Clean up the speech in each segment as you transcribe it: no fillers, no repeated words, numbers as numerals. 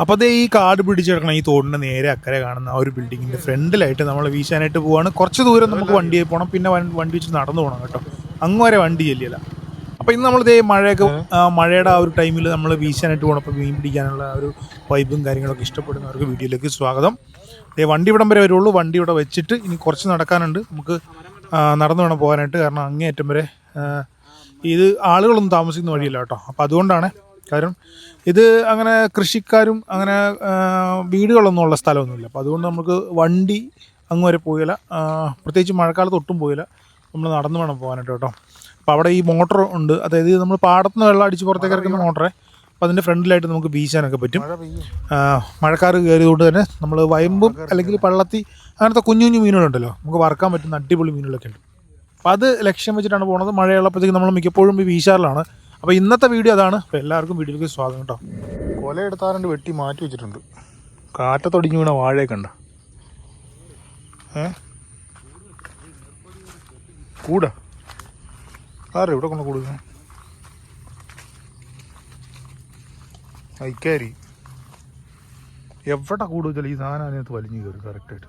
അപ്പോൾ അതേ ഈ കാട് പിടിച്ചെടുക്കണം ഈ തോടിൻ്റെ നേരെ അക്കരെ കാണുന്ന ആ ഒരു ബിൽഡിങ്ങിൻ്റെ ഫ്രണ്ടിലായിട്ട് നമ്മൾ വീശാനായിട്ട് പോവാണ്. കുറച്ച് ദൂരം നമുക്ക് വണ്ടിയായി പോകണം, പിന്നെ വണ്ടി വെച്ച് നടന്നു പോകണം കേട്ടോ. അങ്ങ് വരെ വണ്ടി ചെല്ലിയല്ല. അപ്പോൾ ഇന്ന് നമ്മളിതേ മഴയുടെ ആ ഒരു ടൈമിൽ നമ്മൾ വീശാനായിട്ട് പോകണം. അപ്പോൾ മീൻ പിടിക്കാനുള്ള ആ ഒരു വൈബും കാര്യങ്ങളൊക്കെ ഇഷ്ടപ്പെടുന്നവർക്ക് വീഡിയോയിലേക്ക് സ്വാഗതം. വണ്ടി ഇവിടം വരെ വരുള്ളൂ. വണ്ടി ഇവിടെ വെച്ചിട്ട് ഇനി കുറച്ച് നടക്കാനുണ്ട്. നമുക്ക് നടന്നു വേണം പോകാനായിട്ട്. കാരണം അങ്ങേയറ്റം വരെ ഇത് ആളുകളൊന്നും താമസിക്കുന്ന വഴിയില്ല കേട്ടോ. അപ്പോൾ അതുകൊണ്ടാണ്. കാരണം ഇത് അങ്ങനെ കൃഷിക്കാരും അങ്ങനെ വീടുകളൊന്നും ഉള്ള സ്ഥലമൊന്നുമില്ല. അപ്പോൾ അതുകൊണ്ട് നമുക്ക് വണ്ടി അങ്ങ് വരെ പോയില്ല, പ്രത്യേകിച്ച് മഴക്കാലത്ത് ഒട്ടും പോയില്ല. നമ്മൾ നടന്നു വേണം പോകാനായിട്ട് കേട്ടോ. അപ്പോൾ അവിടെ ഈ മോട്ടർ ഉണ്ട്, അതായത് നമ്മൾ പാടത്തുനിന്ന് വെള്ളം അടിച്ച് പുറത്തേക്ക് ഇറക്കുന്ന മോട്ടറെ. അപ്പോൾ അതിൻ്റെ ഫ്രണ്ടിലായിട്ട് നമുക്ക് വീശാനൊക്കെ പറ്റും. മഴക്കാറ് കയറിയതുകൊണ്ട് തന്നെ നമ്മൾ വയമ്പും അല്ലെങ്കിൽ പള്ളത്തി അങ്ങനത്തെ കുഞ്ഞു കുഞ്ഞു മീനുകളുണ്ടല്ലോ, നമുക്ക് വറക്കാൻ പറ്റുന്ന അടിപൊളി മീനുകളൊക്കെ ഉണ്ട്. അപ്പോൾ അത് ലക്ഷ്യം വെച്ചിട്ടാണ് പോകുന്നത്. മഴയുള്ളപ്പോഴത്തേക്ക് നമ്മൾ മിക്കപ്പോഴും ഈ വീശാറിലാണ്. അപ്പോൾ ഇന്നത്തെ വീഡിയോ അതാണ്. അപ്പോൾ എല്ലാവർക്കും വീഡിയോയിലേക്ക് സ്വാഗതം കേട്ടോ. കൊല എടുത്താറുണ്ട്, വെട്ടി മാറ്റി വെച്ചിട്ടുണ്ട്. കാറ്റത്തൊടിഞ്ഞ് വീണ വാഴയൊക്കെ ഉണ്ട്. കൂടാ ആരെ ഇവിടെ കൊണ്ട് കൂടുക അയക്കാരി എവിടെ കൂടുതൽ ഈ സാധനം അതിനകത്ത് വലിഞ്ഞു കയറി കറക്റ്റായിട്ട്.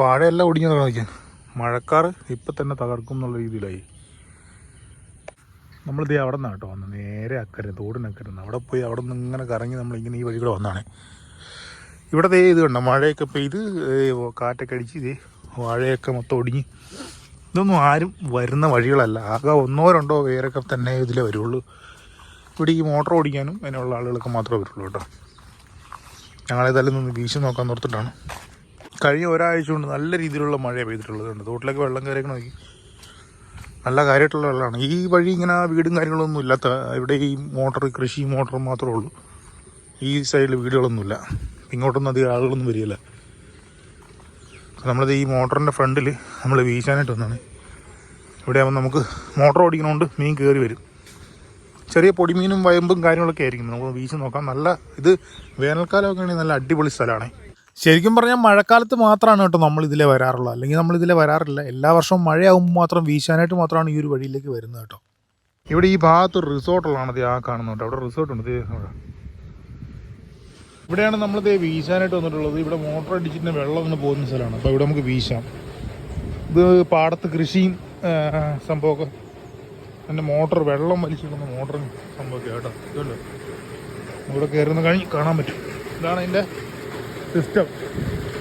വാഴയെല്ലാം ഒടിഞ്ഞു നോക്കാൻ മഴക്കാർ ഇപ്പം തന്നെ തകർക്കും എന്നുള്ള രീതിയിലായി. നമ്മളിതേ അവിടെ നിന്നാണ് കേട്ടോ വന്നത്. നേരെ അക്കരെ തോടിനക്കരെ അവിടെ പോയി അവിടെ നിന്ന് ഇങ്ങനെ കറങ്ങി നമ്മളിങ്ങനെ ഈ വഴി കൂടെ വന്നതാണ്. ഇവിടെ ഇത് കണ്ടോ, മഴയൊക്കെ പെയ്ത് കാറ്റൊക്കെ അടിച്ച് ഇതേ വാഴയൊക്കെ മൊത്തം ഒടിഞ്ഞ്. ഇതൊന്നും ആരും വരുന്ന വഴികളല്ല. ആകെ ഒന്നോ രണ്ടോ പേരൊക്കെ തന്നെ ഇതിലേ വരുള്ളൂ. ഇവിടെ ഈ മോട്ടോർ ഓടിക്കാനും അതിനുള്ള ആളുകളൊക്കെ മാത്രമേ വരുള്ളൂ കേട്ടോ. ഞങ്ങളേതായാലും ഒന്ന് വീശി നോക്കാൻ നിർത്തിട്ടാണ്. കഴിഞ്ഞ ഒരാഴ്ച കൊണ്ട് നല്ല രീതിയിലുള്ള മഴ പെയ്തിട്ടുള്ളതുണ്ട്. തോട്ടിലേക്ക് വെള്ളം കയറിയൊക്കെ നോക്കി നല്ല കാര്യമായിട്ടുള്ള വെള്ളമാണ്. ഈ വഴി ഇങ്ങനെ വീടും കാര്യങ്ങളൊന്നും ഇല്ലാത്ത, ഇവിടെ ഈ കൃഷി മോട്ടർ മാത്രമേ ഉള്ളൂ. ഈ സൈഡിൽ വീടുകളൊന്നുമില്ല. ഇങ്ങോട്ടൊന്നും അധികം ആളുകളൊന്നും വരികയില്ല. നമ്മളത് ഈ മോട്ടറിൻ്റെ ഫ്രണ്ടിൽ നമ്മൾ വീശാനായിട്ട് വന്നാണ്. ഇവിടെ ആകുമ്പോൾ നമുക്ക് മോട്ടർ ഓടിക്കണോണ്ട് മീൻ കയറി വരും. ചെറിയ പൊടിമീനും വയമ്പും കാര്യങ്ങളൊക്കെ ആയിരിക്കും. നമുക്ക് വീശി നോക്കാം. നല്ല ഇത് വേനൽക്കാലമൊക്കെ ആണെങ്കിൽ നല്ല അടിപൊളി സ്ഥലമാണ്. ശരിക്കും പറഞ്ഞാൽ മഴക്കാലത്ത് മാത്രമാണ് കേട്ടോ നമ്മളിതിലെ വരാറുള്ളത്. അല്ലെങ്കിൽ നമ്മളിതിലെ വരാറില്ല. എല്ലാ വർഷവും മഴയാകുമ്പോൾ മാത്രം വീശാനായിട്ട് മാത്രമാണ് ഈ ഒരു വഴിയിലേക്ക് വരുന്നത് കേട്ടോ. ഇവിടെ ഈ ഭാഗത്ത് റിസോർട്ടുള്ളതാണത് ആ കാണുന്നത് കേട്ടോ. അവിടെ റിസോർട്ടുണ്ട്. ഇവിടെയാണ് നമ്മളിത് വീശാനായിട്ട് വന്നിട്ടുള്ളത്. ഇവിടെ മോട്ടർ അടിച്ചിട്ട് വെള്ളം ഒന്ന് പോകുന്ന സ്ഥലമാണ്. അപ്പോൾ ഇവിടെ നമുക്ക് വീശാം. ഇത് പാടത്ത് കൃഷിയും സംഭവമൊക്കെ എൻ്റെ മോട്ടർ വെള്ളം വലിച്ചിടുന്ന മോട്ടറും സംഭവമൊക്കെ കേട്ടോ. ഇതുണ്ട് ഇവിടെ കയറുന്ന കാണാൻ പറ്റും. ഇതാണ് അതിൻ്റെ സിസ്റ്റം.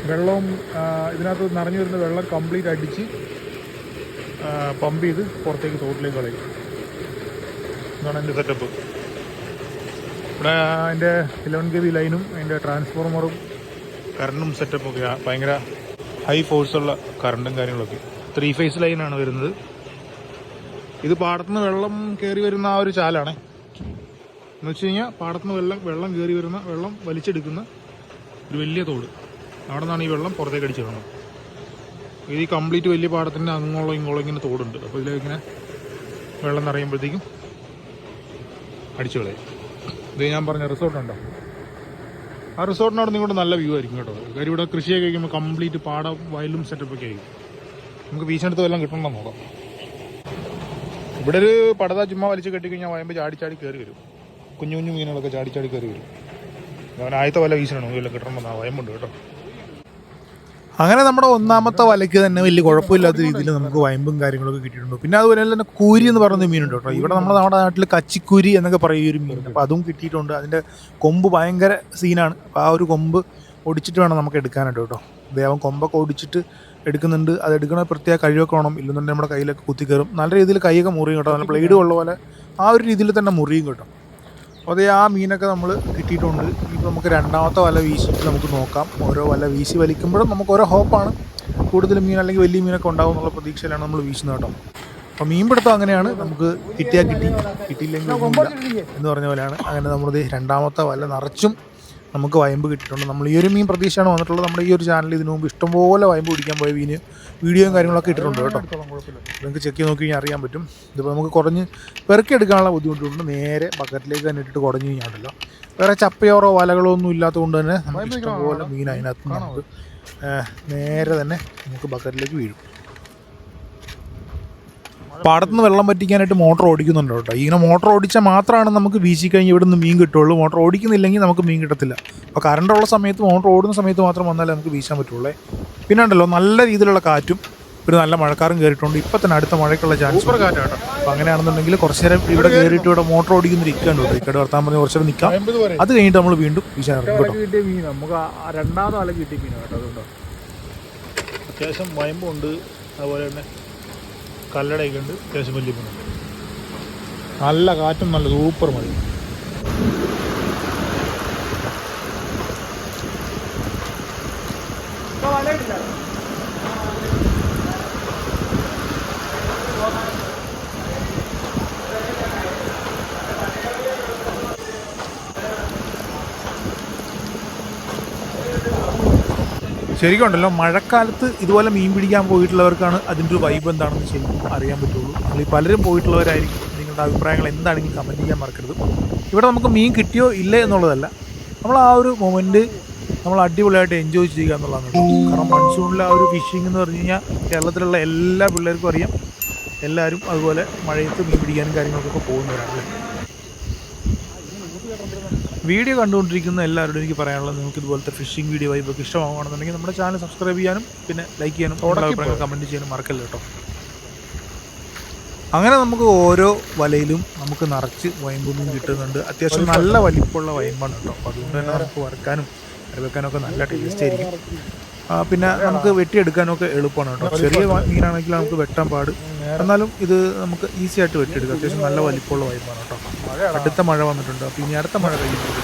വെള്ളവും ഇതിനകത്ത് നിറഞ്ഞു വരുന്ന വെള്ളം കംപ്ലീറ്റ് അടിച്ച് പമ്പ് ചെയ്ത് പുറത്തേക്ക് തോട്ടിലേക്ക് കളയും. ഇതാണ് എൻ്റെ സെറ്റപ്പ്. ഇവിടെ അതിൻ്റെ 11 kV ലൈനും അതിൻ്റെ ട്രാൻസ്ഫോർമറും കറണ്ടും സെറ്റപ്പൊക്കെ ഭയങ്കര ഹൈ ഫോഴ്സുള്ള കറണ്ടും കാര്യങ്ങളൊക്കെ. 3 ഫേസ് ലൈനാണ് വരുന്നത്. ഇത് പാടത്തുനിന്ന് വെള്ളം കയറി വരുന്ന ആ ഒരു ചാലാണ്. എന്ന് വെച്ച് കഴിഞ്ഞാൽ പാടത്തുനിന്ന് വെള്ളം കയറി വരുന്ന വെള്ളം വലിച്ചെടുക്കുന്ന ഒരു വലിയ തോട്. അവിടെ നിന്നാണ് ഈ വെള്ളം പുറത്തേക്ക് അടിച്ച് വേണം. ഇത് ഈ കംപ്ലീറ്റ് വലിയ പാടത്തിൻ്റെ അങ്ങോളം ഇങ്ങോളം ഇങ്ങനെ തോടുണ്ട്. അപ്പോൾ ഇതിലിങ്ങനെ വെള്ളം നിറയുമ്പോഴത്തേക്കും അടിച്ചു കളയും. ഇത് ഞാൻ പറഞ്ഞ റിസോർട്ടുണ്ടോ, ആ റിസോർട്ടിനോട് നിങ്ങളുടെ നല്ല വ്യൂ ആയിരിക്കും കേട്ടോ. കാര്യം ഇവിടെ കൃഷിയൊക്കെ കഴിക്കുമ്പോൾ കംപ്ലീറ്റ് പാടം വയലും സെറ്റപ്പൊക്കെ ആയിരിക്കും. നമുക്ക് വീശെടുത്ത് വല്ലതും കിട്ടണമെന്ന് നോക്കാം. ഇവിടെ ഒരു പടത ചുമ്മാ വലിച്ച് കെട്ടിക്കഴിഞ്ഞാൽ വയമ്പ് ചാടി കയറി വരും. കുഞ്ഞു കുഞ്ഞു മീനുകളൊക്കെ ചാടി കയറി വരും. അവൻ ആദ്യത്തെ വല വീശണം, വല്ല കിട്ടണമെന്നാ വയമ്പുണ്ട് കേട്ടോ. അങ്ങനെ നമ്മുടെ ഒന്നാമത്തെ വലയ്ക്ക് തന്നെ വലിയ കുഴപ്പമില്ലാത്ത രീതിയിൽ നമുക്ക് വയമ്പും കാര്യങ്ങളൊക്കെ കിട്ടിയിട്ടുണ്ട്. പിന്നെ അതുപോലെ തന്നെ കൂരി എന്ന് പറയുന്ന മീനുണ്ട് കേട്ടോ. ഇവിടെ നമ്മുടെ നാട്ടിൽ കച്ചിക്കൂരി എന്നൊക്കെ പറയും ഈ ഒരു മീൻ. അപ്പോൾ അതും കിട്ടിയിട്ടുണ്ട്. അതിൻ്റെ കൊമ്പ് ഭയങ്കര സീനാണ്. അപ്പോൾ ആ ഒരു കൊമ്പ് ഒടിച്ചിട്ട് വേണം നമുക്ക് എടുക്കാനായിട്ട് കേട്ടോ. ദേവൻ കൊമ്പൊക്കെ ഒടിച്ചിട്ട് എടുക്കുന്നുണ്ട്. അത് എടുക്കണ പ്രത്യേക കഴിവൊക്കെ വേണം. ഇല്ലെന്നുണ്ടെങ്കിൽ നമ്മുടെ കയ്യിലൊക്കെ കുത്തിക്കയറും. നല്ല രീതിയിൽ കൈയൊക്കെ മുറിയും കേട്ടോ. നല്ല ബ്ലേഡ് ഉള്ള പോലെ ആ ഒരു രീതിയിൽ തന്നെ മുറിയും കേട്ടോ. അതേ ആ മീനൊക്കെ നമ്മൾ കിട്ടിയിട്ടുണ്ട്. ഇപ്പോൾ നമുക്ക് രണ്ടാമത്തെ വല വീശിയിട്ട് നമുക്ക് നോക്കാം. ഓരോ വല വീശി വലിക്കുമ്പോഴും നമുക്ക് ഓരോ ഹോപ്പാണ്. കൂടുതൽ മീൻ അല്ലെങ്കിൽ വലിയ മീനൊക്കെ ഉണ്ടാവും എന്നുള്ള പ്രതീക്ഷയിലാണ് നമ്മൾ വീശുന്നത് കേട്ടോ. അപ്പോൾ മീൻപിടുത്തം അങ്ങനെയാണ്. നമുക്ക് കിട്ടിയാൽ കിട്ടി, കിട്ടിയില്ലെങ്കിൽ എന്ന് പറഞ്ഞ പോലെയാണ്. അങ്ങനെ നമ്മളിത് രണ്ടാമത്തെ വല നിറച്ചും നമുക്ക് വയമ്പ് കിട്ടിയിട്ടുണ്ട്. നമ്മൾ ഈ ഒരു മീൻ പ്രതീക്ഷയാണ് വന്നിട്ടുള്ളത്. നമ്മുടെ ഈ ഒരു ചാനലിൽ ഇതിനു മുമ്പ് ഇഷ്ടംപോലെ വയമ്പ് പിടിക്കാൻ പോയ വീഡിയോയും കാര്യങ്ങളൊക്കെ ഇട്ടിട്ടുണ്ട് കേട്ടോ. നിങ്ങൾക്ക് ചെക്ക് ചെയ്ത് നോക്കി കഴിഞ്ഞാൽ അറിയാൻ പറ്റും. ഇതിപ്പോൾ നമുക്ക് കുറഞ്ഞ് പെറുക്കിയെടുക്കാനുള്ള ബുദ്ധിമുട്ടുണ്ട്. നേരെ ബക്കറ്റിലേക്ക് തന്നെ ഇട്ടിട്ട് കുടഞ്ഞു കഴിഞ്ഞാണല്ലോ. വേറെ ചപ്പയോറോ വലകളോ ഒന്നും ഇല്ലാത്തതുകൊണ്ട് തന്നെ നമുക്ക് ഇഷ്ടംപോലെ മീൻ അതിനകത്ത് നമുക്ക് നേരെ തന്നെ നമുക്ക് ബക്കറ്റിലേക്ക് വീഴും. പാടത്തുനിന്ന് വെള്ളം പറ്റിക്കാനായിട്ട് മോട്ടോർ ഓടിക്കുന്നുണ്ട് കേട്ടോ. ഇങ്ങനെ മോട്ടോർ ഓടിച്ചാൽ മാത്രമാണ് നമുക്ക് വീശി കഴിഞ്ഞ് ഇവിടെ നിന്ന് മീൻ കിട്ടുള്ളൂ. മോട്ടോർ ഓടിക്കുന്നില്ലെങ്കിൽ നമുക്ക് മീൻ കിട്ടത്തില്ല. അപ്പോൾ കറണ്ടുള്ള സമയത്ത് മോട്ടോർ ഓടുന്ന സമയത്ത് മാത്രം വന്നാലേ നമുക്ക് വീശാൻ പറ്റുള്ളൂ. പിന്നെ ഉണ്ടല്ലോ നല്ല രീതിയിലുള്ള കാറ്റും ഒരു നല്ല മഴക്കാറും കയറിയിട്ടുണ്ട്. ഇപ്പം തന്നെ അടുത്ത മഴയ്ക്കുള്ള ചാൻസ് സൂപ്പർ കാറ്റ് കേട്ടോ. അപ്പോൾ അങ്ങനെയാണെന്നുണ്ടെങ്കിൽ കുറച്ച് നേരം ഇവിടെ കയറിയിട്ട് ഇവിടെ മോട്ടോർ ഓടിക്കുന്നൊരു ഇരിക്കാണ്ട് കേട്ടോ. ഇക്കടെ വർത്താൻ പറഞ്ഞ് കുറച്ച് നേരം നിൽക്കാം. അത് കഴിഞ്ഞിട്ട് നമ്മൾ വീണ്ടും വീശാൻ ഇറങ്ങും കേട്ടോ. കിട്ടിയ മീൻ നമുക്ക് രണ്ടാമത് വല കിട്ടിയ മീനാണ് കേട്ടോ. അതുകൊണ്ടോ അത്യാവശ്യം വയമ്പുണ്ട്, അതുപോലെ തന്നെ കല്ലടയൊക്കെ ഉണ്ട്, അത്യാവശ്യം വലിയ മീനുണ്ട്. നല്ല കാറ്റും നല്ല സൂപ്പർ മഴ. ശരിക്കും ഉണ്ടല്ലോ, മഴക്കാലത്ത് ഇതുപോലെ മീൻ പിടിക്കാൻ പോയിട്ടുള്ളവർക്കാണ് അതിൻ്റെ ഒരു വൈബ് എന്താണെന്ന് ശരിക്കും അറിയാൻ പറ്റുള്ളൂ. നമ്മൾ ഈ പലരും പോയിട്ടുള്ളവരായിരിക്കും. നിങ്ങളുടെ അഭിപ്രായങ്ങൾ എന്താണെങ്കിലും കമൻറ്റ് ചെയ്യാൻ മറക്കരുത്. ഇവിടെ നമുക്ക് മീൻ കിട്ടിയോ ഇല്ലേ എന്നുള്ളതല്ല, നമ്മൾ ആ ഒരു മൊമെൻറ്റ് നമ്മൾ അടിപൊളിയായിട്ട് എൻജോയ് ചെയ്യുക എന്നുള്ളതാണ്. കാരണം മൺസൂണിലെ ആ ഒരു ഫിഷിംഗ് എന്ന് പറഞ്ഞു കഴിഞ്ഞാൽ കേരളത്തിലുള്ള എല്ലാ പിള്ളേർക്കും അറിയാം. എല്ലാവരും അതുപോലെ മഴയത്ത് മീൻ പിടിക്കാനും കാര്യങ്ങൾക്കൊക്കെ പോകുന്നവരാണ്. വീഡിയോ കണ്ടുകൊണ്ടിരിക്കുന്ന എല്ലാവരോടും എനിക്ക് പറയാനുള്ളത്, നിങ്ങൾക്ക് ഇതുപോലത്തെ ഫിഷിംഗ് വീഡിയോ വൈബൊക്കെ ഇഷ്ടമാവുകയാണെന്നുണ്ടെങ്കിൽ നമ്മുടെ ചാനൽ സബ്സ്ക്രൈബ് ചെയ്യാനും പിന്നെ ലൈക്ക് ചെയ്യാനും അഭിപ്രായങ്ങൾ കമൻറ്റ് ചെയ്യാനും മറക്കല്ല കേട്ടോ. അങ്ങനെ നമുക്ക് ഓരോ വലയിലും നമുക്ക് നിറച്ച് വയമ്പൊന്നും കിട്ടുന്നുണ്ട്. അത്യാവശ്യം നല്ല വലിപ്പമുള്ള വയമ്പാണ് കേട്ടോ. അപ്പോൾ അതുകൊണ്ട് തന്നെ നമുക്ക് വറുക്കാനും കറി വെക്കാനൊക്കെ നല്ല ടേസ്റ്റ് ആയിരിക്കും. പിന്നെ നമുക്ക് വെട്ടിയെടുക്കാനൊക്കെ എളുപ്പമാണ് കേട്ടോ. ചെറിയ മീനാണെങ്കിൽ നമുക്ക് വെട്ടാൻ പാട്, എന്നാലും ഇത് നമുക്ക് ഈസി ആയിട്ട് വെട്ടിയെടുക്കാം. അത്യാവശ്യം നല്ല വലിപ്പമുള്ള വയമ്പാണ് കേട്ടോ. അടുത്ത മഴ വന്നിട്ടുണ്ട്. അപ്പോൾ ഇനി അടുത്ത മഴ കഴിയുമ്പോൾ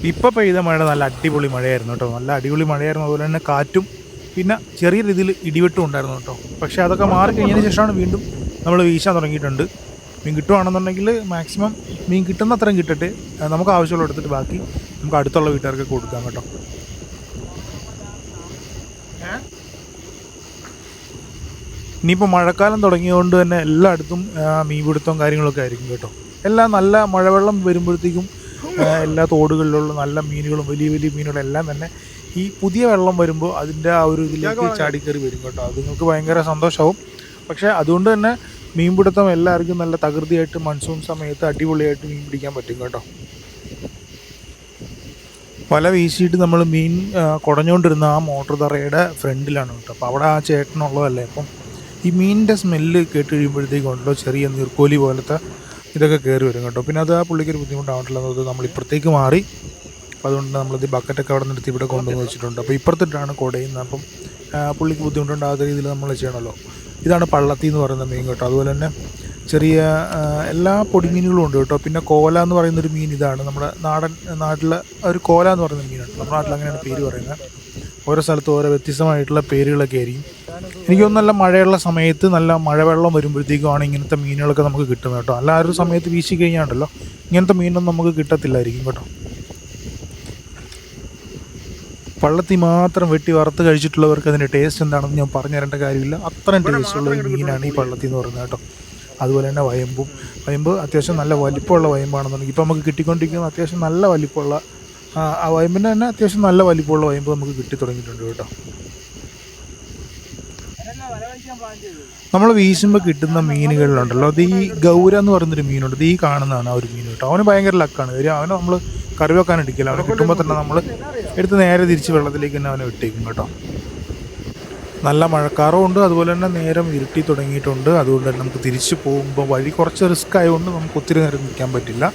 ഇപ്പോൾ പെയ്ത മഴ നല്ല അടിപൊളി മഴയായിരുന്നു കേട്ടോ. നല്ല അടിപൊളി മഴയായിരുന്നു. അതുപോലെ തന്നെ കാറ്റും പിന്നെ ചെറിയ രീതിയിൽ ഇടിവെട്ടും ഉണ്ടായിരുന്നു കേട്ടോ. പക്ഷേ അതൊക്കെ മാറി കഴിഞ്ഞതിന് ശേഷമാണ് വീണ്ടും നമ്മൾ വീശാൻ തുടങ്ങിയിട്ടുണ്ട്. മീൻ കിട്ടുവാണെന്നുണ്ടെങ്കിൽ മാക്സിമം മീൻ കിട്ടുന്ന അത്രയും കിട്ടട്ടെ, നമുക്ക് ആവശ്യമുള്ള എടുത്തിട്ട് ബാക്കി നമുക്ക് അടുത്തുള്ള വീട്ടുകാർക്ക് കൊടുക്കാം കേട്ടോ. ഇനിയിപ്പോൾ മഴക്കാലം തുടങ്ങിയതുകൊണ്ട് തന്നെ എല്ലായിടത്തും മീൻ പിടുത്തവും കാര്യങ്ങളൊക്കെ ആയിരിക്കും കേട്ടോ. എല്ലാം നല്ല മഴവെള്ളം വരുമ്പോഴത്തേക്കും എല്ലാ തോടുകളിലുള്ള നല്ല മീനുകളും വലിയ വലിയ മീനുകളും എല്ലാം തന്നെ ഈ പുതിയ വെള്ളം വരുമ്പോൾ അതിൻ്റെ ആ ഒരു ഇതിലേക്ക് ചാടിക്കറി വരും കേട്ടോ. അത് നിങ്ങൾക്ക് ഭയങ്കര സന്തോഷമാവും. പക്ഷേ അതുകൊണ്ട് തന്നെ മീൻപിടുത്തം എല്ലാവർക്കും നല്ല തകൃതിയായിട്ട് മൺസൂൺ സമയത്ത് അടിപൊളിയായിട്ട് മീൻ പിടിക്കാൻ പറ്റും കേട്ടോ. വല വീശിയിട്ട് നമ്മൾ മീൻ കുടഞ്ഞുകൊണ്ടിരുന്ന ആ മോട്ടോർ തറയുടെ ഫ്രണ്ടിലാണ് കേട്ടോ. അപ്പോൾ അവിടെ ആ ചേട്ടനുള്ളതല്ലേ. അപ്പം ഈ മീനിൻ്റെ സ്മെല്ല് കേട്ട് കഴിയുമ്പോഴത്തേക്കുണ്ടല്ലോ ചെറിയ നീർക്കോലി പോലത്തെ ഇതൊക്കെ കയറി വരും കേട്ടോ. പിന്നെ അത് ആ പുള്ളിക്കൊരു ബുദ്ധിമുട്ടാവട്ടില്ലെന്നത് നമ്മൾ ഇപ്പുറത്തേക്ക് മാറി. അപ്പോൾ അതുകൊണ്ട് നമ്മളിത് ബക്കറ്റൊക്കെ അവിടെ നിർത്തി ഇവിടെ കൊണ്ടുവന്ന് വെച്ചിട്ടുണ്ട്. അപ്പോൾ ഇപ്പുറത്തിട്ടാണ് കുടയുന്നത്. അപ്പം പുള്ളിക്ക് ബുദ്ധിമുട്ടുണ്ടാകാത്ത രീതിയിൽ നമ്മൾ ചെയ്യണമല്ലോ. ഇതാണ് പള്ളത്തി എന്ന് പറയുന്ന മീൻ കേട്ടോ. അതുപോലെ തന്നെ ചെറിയ എല്ലാ പൊടിമീനുകളും ഉണ്ട് കേട്ടോ. പിന്നെ കോല എന്ന് പറയുന്നൊരു മീൻ ഇതാണ് നമ്മുടെ നാട്ടിലെ ഒരു കോല എന്ന് പറയുന്ന മീനാണ്. നമ്മുടെ നാട്ടിൽ അങ്ങനെയാണ് പേര് പറയുന്നത്. ഓരോ സ്ഥലത്തും ഓരോ വ്യത്യസ്തമായിട്ടുള്ള പേരുകളൊക്കെ ആയിരിക്കും. എനിക്കൊന്നും നല്ല മഴയുള്ള സമയത്ത് നല്ല മഴവെള്ളം വരുമ്പോഴത്തേക്കുമാണ് ഇങ്ങനത്തെ മീനുകളൊക്കെ നമുക്ക് കിട്ടുന്നത് കേട്ടോ. അല്ല ആ ഒരു സമയത്ത് വീശി കഴിഞ്ഞാണ്ടല്ലോ ഇങ്ങനത്തെ മീനൊന്നും നമുക്ക് കിട്ടത്തില്ലായിരിക്കും കേട്ടോ. പള്ളത്തി മാത്രം വെട്ടി വറുത്ത് കഴിച്ചിട്ടുള്ളവർക്ക് അതിൻ്റെ ടേസ്റ്റ് എന്താണെന്ന് ഞാൻ പറഞ്ഞു തരേണ്ട കാര്യമില്ല. അത്രയും ടേസ്റ്റുള്ള മീനാണ് ഈ പള്ളത്തി എന്ന് പറയുന്നത് കേട്ടോ. അതുപോലെ തന്നെ വയമ്പ് അത്യാവശ്യം നല്ല വലിപ്പമുള്ള വയമ്പാണെന്നുണ്ടെങ്കിൽ ഇപ്പോൾ നമുക്ക് കിട്ടിക്കൊണ്ടിരിക്കുന്ന അത്യാവശ്യം നല്ല വലിപ്പമുള്ള ആ വയമ്പിൻ്റെ തന്നെ അത്യാവശ്യം നല്ല വലിപ്പമുള്ള വയമ്പ് നമുക്ക് കിട്ടി തുടങ്ങിയിട്ടുണ്ട് കേട്ടോ. നമ്മൾ വീശുമ്പോൾ കിട്ടുന്ന മീനുകളിലുണ്ടല്ലോ, അത് ഈ ഗൗര എന്ന് പറയുന്നൊരു മീനുണ്ട്. ഇത് ഈ കാണുന്നതാണ് ആ ഒരു മീൻ കേട്ടോ. അവന് ഭയങ്കര ലക്കാണ്. കാര്യം അവനെ നമ്മൾ കറി വെക്കാൻ എടുക്കില്ല. അവനെ കിട്ടുമ്പോൾ തന്നെ നമ്മൾ എടുത്ത് നേരെ തിരിച്ച് വെള്ളത്തിലേക്ക് തന്നെ അവനെ വിട്ടേക്കും കേട്ടോ. നല്ല മഴക്കാറും ഉണ്ട്, അതുപോലെ തന്നെ നേരം ഇരുട്ടി തുടങ്ങിയിട്ടുണ്ട്. അതുകൊണ്ട് തന്നെ നമുക്ക് തിരിച്ച് പോകുമ്പോൾ വഴി കുറച്ച് റിസ്ക് ആയതുകൊണ്ട് നമുക്ക് ഒത്തിരി നേരം നിൽക്കാൻ പറ്റില്ല.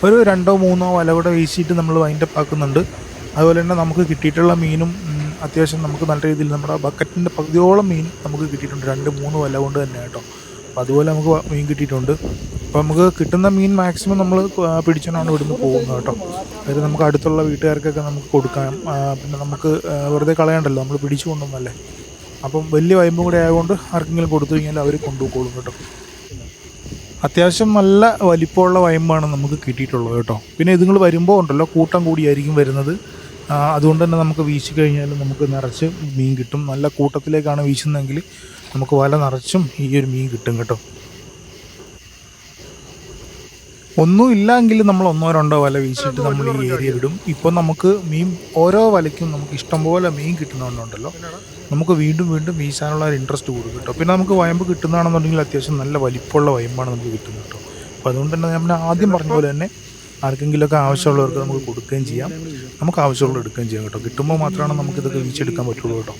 ഒരു 2-3 വല കൂടെ വീശിയിട്ട് നമ്മൾ വൈൻഡപ്പ് ആക്കുന്നുണ്ട്. അതുപോലെ തന്നെ നമുക്ക് കിട്ടിയിട്ടുള്ള മീനും അത്യാവശ്യം നമുക്ക് നല്ല രീതിയിൽ നമ്മുടെ ബക്കറ്റിൻ്റെ പകുതിയോളം മീൻ നമുക്ക് കിട്ടിയിട്ടുണ്ട്. 2-3 വല കൊണ്ട് തന്നെ കേട്ടോ. അപ്പോൾ അതുപോലെ നമുക്ക് മീൻ കിട്ടിയിട്ടുണ്ട്. അപ്പോൾ നമുക്ക് കിട്ടുന്ന മീൻ മാക്സിമം നമ്മൾ പിടിച്ചാണ് ഇവിടുന്ന് പോകുന്നത് കേട്ടോ. അതായത് നമുക്ക് അടുത്തുള്ള വീട്ടുകാർക്കൊക്കെ നമുക്ക് കൊടുക്കാം. പിന്നെ നമുക്ക് വെറുതെ കളയണ്ടല്ലോ, നമ്മൾ പിടിച്ചു കൊണ്ടുവന്നല്ലേ. അപ്പം വലിയ വയമ്പും കൂടെ ആയതുകൊണ്ട് ആർക്കെങ്കിലും കൊടുത്തു കഴിഞ്ഞാൽ അവർ കൊണ്ടുപോയിക്കോളും കേട്ടോ. അത്യാവശ്യം നല്ല വലിപ്പമുള്ള വയമ്പാണ് നമുക്ക് കിട്ടിയിട്ടുള്ളത് കേട്ടോ. പിന്നെ ഇതുങ്ങൾ വരുമ്പോൾ ഉണ്ടല്ലോ കൂട്ടം കൂടിയായിരിക്കും വരുന്നത്. അതുകൊണ്ട് തന്നെ നമുക്ക് വീശി കഴിഞ്ഞാൽ നമുക്ക് നിറച്ച് മീൻ കിട്ടും. നല്ല കൂട്ടത്തിലേക്കാണ് വീശുന്നതെങ്കിൽ നമുക്ക് വല നിറച്ചും ഈ ഒരു മീൻ കിട്ടും കേട്ടോ. ഒന്നും ഇല്ലെങ്കിൽ നമ്മൾ 1-2 വല വീശിയിട്ട് നമ്മൾ ഈ ഏരിയ വിടും. ഇപ്പോൾ നമുക്ക് മീൻ ഓരോ വലയ്ക്കും നമുക്ക് ഇഷ്ടംപോലെ മീൻ കിട്ടുന്നതുകൊണ്ടുണ്ടല്ലോ നമുക്ക് വീണ്ടും വീണ്ടും വീശാനുള്ള ഒരു ഇൻട്രസ്റ്റ് കൂടും കേട്ടോ. പിന്നെ നമുക്ക് വയമ്പ് കിട്ടുന്നതാണെന്നുണ്ടെങ്കിൽ അത്യാവശ്യം നല്ല വലിപ്പമുള്ള വയമ്പാണ് നമുക്ക് കിട്ടുന്നത് കേട്ടോ. അപ്പോൾ അതുകൊണ്ട് തന്നെ നമ്മൾ ആദ്യം പറഞ്ഞ പോലെ തന്നെ ആർക്കെങ്കിലുമൊക്കെ ആവശ്യമുള്ളവർക്ക് നമുക്ക് കൊടുക്കുകയും ചെയ്യാം, നമുക്ക് ആവശ്യമുള്ള എടുക്കുകയും ചെയ്യാം കേട്ടോ. കിട്ടുമ്പോൾ മാത്രമാണ് നമുക്കിതൊക്കെ വീശെടുക്കാൻ പറ്റുള്ളൂ കേട്ടോ.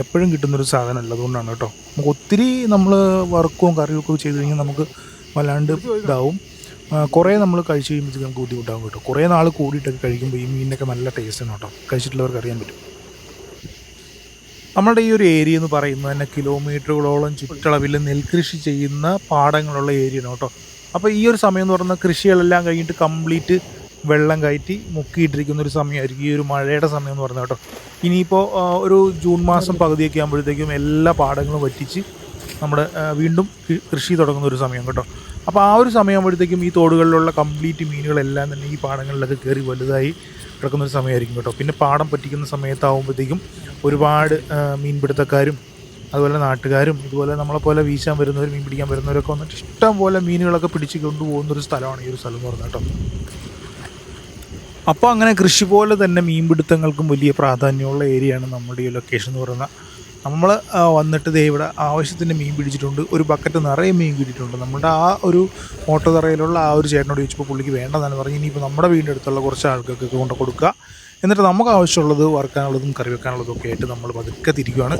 എപ്പോഴും കിട്ടുന്നൊരു സാധനമല്ല, അതുകൊണ്ടാണ് കേട്ടോ. നമുക്ക് ഒത്തിരി നമ്മൾ വറുക്കുകയും കറിയൊക്കെ ചെയ്ത് കഴിഞ്ഞാൽ നമുക്ക് വല്ലാണ്ട് ഇതാവും. കുറേ നമ്മൾ കഴിച്ച് കഴിയുമ്പോഴത്തേക്ക് നമുക്ക് ബുദ്ധിമുട്ടാകും കേട്ടോ. കുറേ നാൾ കൂടിയിട്ടൊക്കെ കഴിക്കുമ്പോൾ ഈ മീനിനൊക്കെ നല്ല ടേസ്റ്റാണ് കേട്ടോ. കഴിച്ചിട്ടുള്ളവർക്ക് അറിയാൻ പറ്റും. നമ്മുടെ ഈ ഒരു ഏരിയ എന്ന് പറയുന്നത് തന്നെ കിലോമീറ്ററുകളോളം ചുറ്റളവിൽ നെൽകൃഷി ചെയ്യുന്ന പാടങ്ങളുള്ള ഏരിയയാണ് കേട്ടോ. അപ്പോൾ ഈ ഒരു സമയം എന്ന് പറഞ്ഞാൽ കൃഷികളെല്ലാം കഴിഞ്ഞിട്ട് കംപ്ലീറ്റ് വെള്ളം കയറ്റി മുക്കിയിട്ടിരിക്കുന്ന ഒരു സമയമായിരിക്കും ഈ ഒരു മഴയുടെ സമയം എന്ന് പറഞ്ഞാൽ കേട്ടോ. ഇനിയിപ്പോൾ ഒരു ജൂൺ മാസം പകുതിയൊക്കെ ആകുമ്പോഴത്തേക്കും എല്ലാ പാടങ്ങളും വറ്റിച്ച് നമ്മുടെ വീണ്ടും കൃഷി തുടങ്ങുന്ന ഒരു സമയം കേട്ടോ. അപ്പോൾ ആ ഒരു സമയമാകുമ്പോഴത്തേക്കും ഈ തോടുകളിലുള്ള കംപ്ലീറ്റ് മീനുകളെല്ലാം തന്നെ ഈ പാടങ്ങളിലൊക്കെ കയറി വലുതായി കിടക്കുന്നൊരു സമയമായിരിക്കും കേട്ടോ. പിന്നെ പാടം പറ്റിക്കുന്ന സമയത്താകുമ്പോഴത്തേക്കും ഒരുപാട് മീൻപിടുത്തക്കാരും അതുപോലെ നാട്ടുകാരും ഇതുപോലെ നമ്മളെപ്പോലെ വീശാൻ വരുന്നവർ മീൻ പിടിക്കാൻ വരുന്നവരൊക്കെ വന്നിട്ട് ഇഷ്ടം പോലെ മീനുകളൊക്കെ പിടിച്ച് കൊണ്ടുപോകുന്നൊരു സ്ഥലമാണ് ഈ ഒരു സ്ഥലം എന്ന് പറഞ്ഞാൽ കേട്ടോ. അപ്പോൾ അങ്ങനെ കൃഷി പോലെ തന്നെ മീൻപിടുത്തങ്ങൾക്കും വലിയ പ്രാധാന്യമുള്ള ഏരിയയാണ് നമ്മുടെ ഈ ലൊക്കേഷൻ എന്ന് പറയുന്നത്. നമ്മൾ വന്നിട്ട് ദേ ഇവിടെ ആവശ്യത്തിന് മീൻ പിടിച്ചിട്ടുണ്ട്. ഒരു ബക്കറ്റ് നിറയെ മീൻ കിട്ടിയിട്ടുണ്ട്. നമ്മുടെ ആ ഒരു ഓട്ടോതറയിലുള്ള ആ ഒരു ചേട്ടനോട് ചോദിച്ചപ്പോൾ പുള്ളിക്ക് വേണ്ടെന്നാണ് പറഞ്ഞ് ഇനിയിപ്പോൾ നമ്മുടെ വീടിൻ്റെ അടുത്തുള്ള കുറച്ച് ആൾക്കാർക്കൊക്കെ കൊണ്ട് കൊടുക്കുക. എന്നിട്ട് നമുക്ക് ആവശ്യമുള്ളത് വറുക്കാനുള്ളതും കറി വെക്കാനുള്ളതും ഒക്കെ ആയിട്ട് നമ്മൾ പതുക്കെ തിരിക്കുകയാണ്.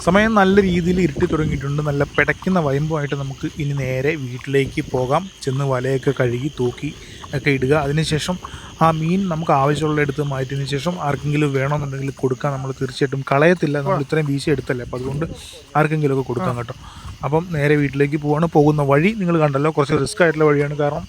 സമയം നല്ല രീതിയിൽ ഇരുട്ടി തുടങ്ങിയിട്ടുണ്ട്. നല്ല പിടയ്ക്കുന്ന വയമ്പുമായിട്ട് നമുക്ക് ഇനി നേരെ വീട്ടിലേക്ക് പോകാം. ചെന്ന് വലയൊക്കെ കഴുകി തൂക്കി ഒക്കെ ഇടുക. അതിനുശേഷം ആ മീൻ നമുക്ക് ആവശ്യമുള്ള എടുത്ത് മാറ്റിയതിന് ശേഷം ആർക്കെങ്കിലും വേണമെന്നുണ്ടെങ്കിൽ കൊടുക്കാൻ നമ്മൾ തീർച്ചയായിട്ടും കളയത്തില്ല. നമ്മൾ ഇത്രയും വീശി എടുത്തല്ലേ, അപ്പോൾ അതുകൊണ്ട് ആർക്കെങ്കിലുമൊക്കെ കൊടുക്കാം കേട്ടോ. അപ്പം നേരെ വീട്ടിലേക്ക് പോവാണ്. പോകുന്ന വഴി നിങ്ങൾ കണ്ടല്ലോ, കുറച്ച് റിസ്ക് ആയിട്ടുള്ള വഴിയാണ്. കാരണം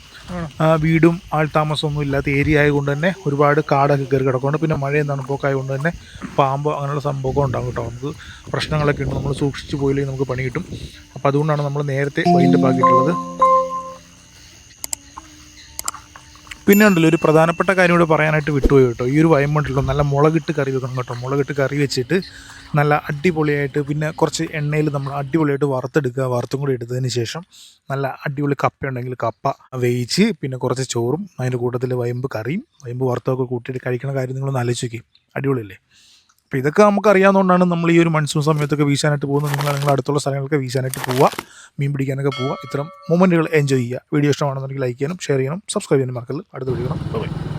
വീടും ആൾതാമസമൊന്നും ഇല്ലാത്ത ഏരിയ ആയതുകൊണ്ട് തന്നെ ഒരുപാട് കാടൊക്കെ കയറി കിടക്കുന്നുണ്ട്. പിന്നെ മഴയും തണുപ്പൊക്കെ ആയതുകൊണ്ട് തന്നെ പാമ്പ് അങ്ങനെയുള്ള സംഭവമൊക്കെ ഉണ്ടാകും കേട്ടോ. നമുക്ക് പ്രശ്നങ്ങളൊക്കെ ഉണ്ട്. നമ്മൾ സൂക്ഷിച്ച് പോയില്ലെങ്കിൽ നമുക്ക് പണി കിട്ടും. അപ്പോൾ അതുകൊണ്ടാണ് നമ്മൾ നേരത്തെ വൈൻഡപ്പ് ആക്കിയിട്ടുള്ളത്. പിന്നെ ഉണ്ടല്ലോ ഒരു പ്രധാനപ്പെട്ട കാര്യം ഇവിടെ പറയാനായിട്ട് വിട്ടുപോയി കേട്ടോ. ഈ ഒരു വയമ്പുണ്ടല്ലോ നല്ല മുളകിട്ട് കറി വെക്കണം കേട്ടോ. മുളകിട്ട് കറി വെച്ചിട്ട് നല്ല അടിപൊളിയായിട്ട് പിന്നെ കുറച്ച് എണ്ണയിൽ നമ്മൾ അടിപൊളിയായിട്ട് വറുത്തെടുക്കുക. വറുത്തും കൂടി എടുത്തതിന് ശേഷം നല്ല അടിപൊളി കപ്പ ഉണ്ടെങ്കിൽ കപ്പ വേവിച്ച് പിന്നെ കുറച്ച് ചോറും അതിൻ്റെ കൂട്ടത്തിൽ വയമ്പ് കറിയും വയമ്പ് വറുത്തൊക്കെ കൂട്ടിയിട്ട് കഴിക്കുന്ന കാര്യം നിങ്ങളൊന്ന് ആലോചിച്ച് നോക്കി. അടിപൊളിയല്ലേ? അപ്പോൾ ഇതൊക്കെ നമുക്കറിയാവുന്നതുകൊണ്ടാണ് നമ്മൾ ഈ ഒരു മൺസൂൺ സമയത്തൊക്കെ വീശാനായിട്ട് പോകുന്നത്. നിങ്ങൾ അടുത്തുള്ള സ്ഥലങ്ങളൊക്കെ വീശാനായിട്ട് പോവുക, മീൻ പിടിക്കാനൊക്കെ പോവുക. ഇത്തരം മൊമെൻറ്റുകൾ എൻജോയ് ചെയ്യുക. വീഡിയോ ഇഷ്ടമാണെന്നുണ്ടെങ്കിൽ ലൈക്ക് ചെയ്യാനും ഷെയർ ചെയ്യണം, സബ്സ്ക്രൈബ് ചെയ്യാനും മറക്കരുത്. അടുത്ത വീഡിയോ കാണാം. ബൈ.